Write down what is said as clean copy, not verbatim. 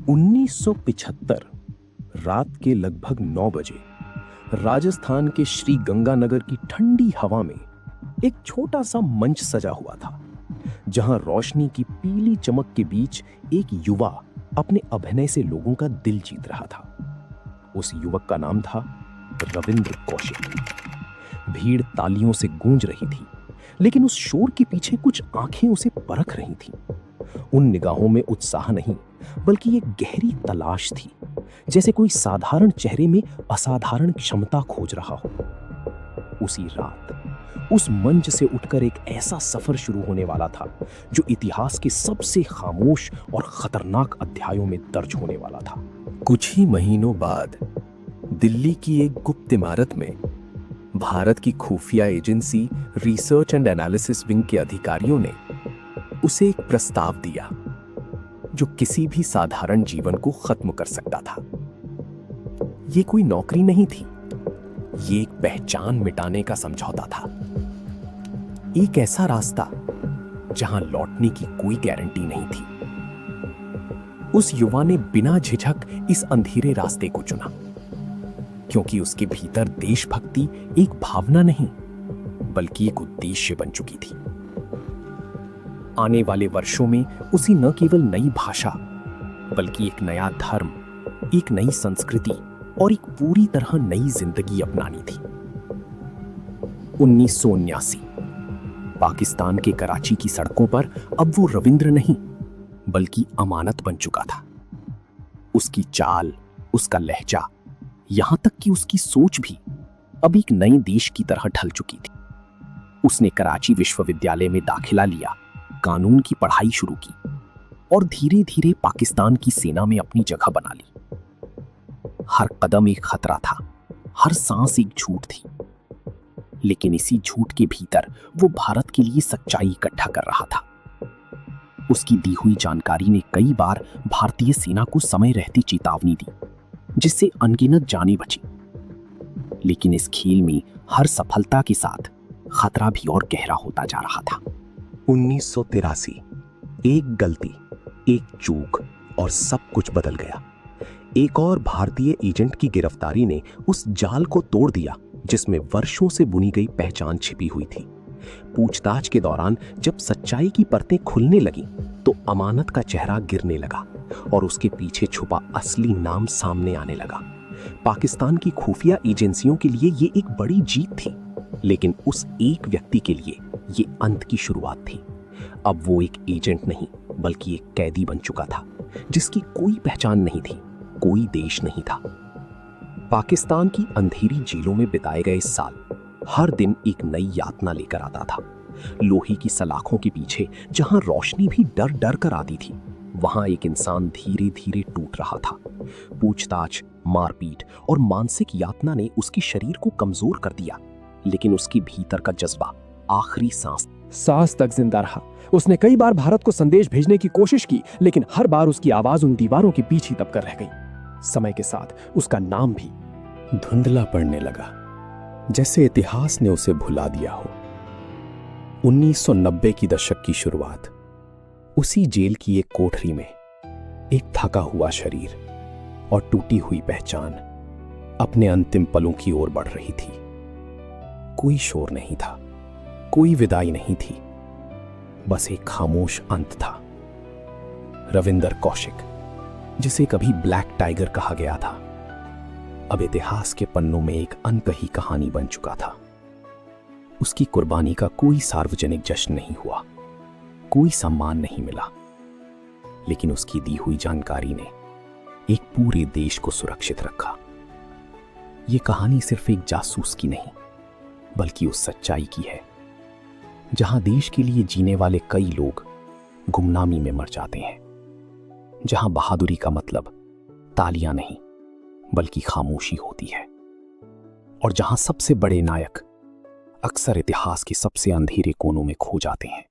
1975 रात के लगभग 9 बजे राजस्थान के श्री गंगानगर की ठंडी हवा में एक छोटा सा मंच सजा हुआ था, जहां रोशनी की पीली चमक के बीच एक युवा अपने अभिनय से लोगों का दिल जीत रहा था। उस युवक का नाम था रविंद्र कौशिक। भीड़ तालियों से गूंज रही थी, लेकिन उस शोर के पीछे कुछ आंखें उसे परख रही थीं। उन निगाहों में उत्साह नहीं, बल्कि एक गहरी तलाश थी, जैसे कोई साधारण चेहरे में असाधारण क्षमता खोज रहा हो। उसी रात उस मंच से उठकर एक ऐसा सफर शुरू होने वाला था जो इतिहास के सबसे खामोश और खतरनाक अध्यायों में दर्ज होने वाला था। कुछ ही महीनों बाद दिल्ली की एक गुप्त इमारत में भारत की खुफिया agency research and analysis wing के अधिकारियों ने उसे एक प्रस्ताव दिया जो किसी भी साधारण जीवन को खत्म कर सकता था। ये कोई नौकरी नहीं थी, ये एक पहचान मिटाने का समझौता था। एक ऐसा रास्ता जहां लौटने की कोई गारंटी नहीं थी। उस युवा ने बिना झिझक इस अंधेरे रास्ते को चुना, क्योंकि उसके भीतर देशभक्ति एक भावना नहीं, बल्कि एक उद्देश्य बन चुकी थी। आने वाले वर्षों में उसे न केवल नई भाषा, बल्कि एक नया धर्म, एक नई संस्कृति और एक पूरी तरह नई जिंदगी अपनानी थी। 1979 पाकिस्तान के कराची की सड़कों पर अब वो रविंद्र नहीं, बल्कि अमानत बन चुका था। उसकी चाल, उसका लहजा, यहां तक कि उसकी सोच भी अब एक नए देश की तरह ढल चुकी थी। उसने कराची विश्वविद्यालय में दाखिला लिया, कानून की पढ़ाई शुरू की और धीरे धीरे पाकिस्तान की सेना में अपनी जगह बना ली। हर कदम एक खतरा था, हर सांस एक झूठ थी, लेकिन इसी झूठ के भीतर वो भारत के लिए सच्चाई इकट्ठा कर रहा था। उसकी दी हुई जानकारी ने कई बार भारतीय सेना को समय रहती चेतावनी दी, जिससे अनगिनत जानें बची। लेकिन इस खेल में हर सफलता के साथ खतरा भी और गहरा होता जा रहा था। 1983 एक गलती, एक चूक और सब कुछ बदल गया। एक और भारतीय एजेंट की गिरफ्तारी ने उस जाल को तोड़ दिया जिसमें वर्षों से बुनी गई पहचान छिपी हुई थी। पूछताछ के दौरान जब सच्चाई की परतें खुलने लगीं, तो अमानत का चेहरा गिरने लगा और उसके पीछे छुपा असली नाम सामने आने लगा। पाकिस्तान की खुफिया एजेंसियों के लिए ये एक बड़ी जीत थी, लेकिन उस एक व्यक्ति के लिए ये अंत की शुरुआत थी। अब वो एक एजेंट नहीं, बल्कि एक कैदी बन चुका था, जिसकी कोई पहचान नहीं थी, कोई देश नहीं था। पाकिस्तान की अंधेरी जेलों में बिताए गए साल हर दिन एक नई यातना लेकर आता था। लोहे की सलाखों के पीछे जहां रोशनी भी डर डर कर आती थी, वहां एक इंसान धीरे धीरे टूट रहा था। पूछताछ, मारपीट और मानसिक यातना ने उसके शरीर को कमजोर कर दिया, लेकिन उसके भीतर का जज्बा आखिरी सांस तक जिंदा रहा। उसने कई बार भारत को संदेश भेजने की कोशिश की, लेकिन हर बार उसकी आवाज उन दीवारों के बीच ही दबकर रह गई। समय के साथ उसका नाम भी धुंधला पड़ने लगा, जैसे इतिहास ने उसे भुला दिया हो। 1990 की दशक की शुरुआत, उसी जेल की एक कोठरी में एक थका हुआ शरीर और टूटी हुई पहचान अपने अंतिम पलों की ओर बढ़ रही थी। कोई शोर नहीं था, कोई विदाई नहीं थी, बस एक खामोश अंत था। रविंद्र कौशिक, जिसे कभी ब्लैक टाइगर कहा गया था, अब इतिहास के पन्नों में एक अनकही कहानी बन चुका था। उसकी कुर्बानी का कोई सार्वजनिक जश्न नहीं हुआ, कोई सम्मान नहीं मिला, लेकिन उसकी दी हुई जानकारी ने एक पूरे देश को सुरक्षित रखा। यह कहानी सिर्फ एक जासूस की नहीं, बल्कि उस सच्चाई की है जहां देश के लिए जीने वाले कई लोग गुमनामी में मर जाते हैं, जहां बहादुरी का मतलब तालियां नहीं, बल्कि खामोशी होती है, और जहां सबसे बड़े नायक अक्सर इतिहास के सबसे अंधेरे कोनों में खो जाते हैं।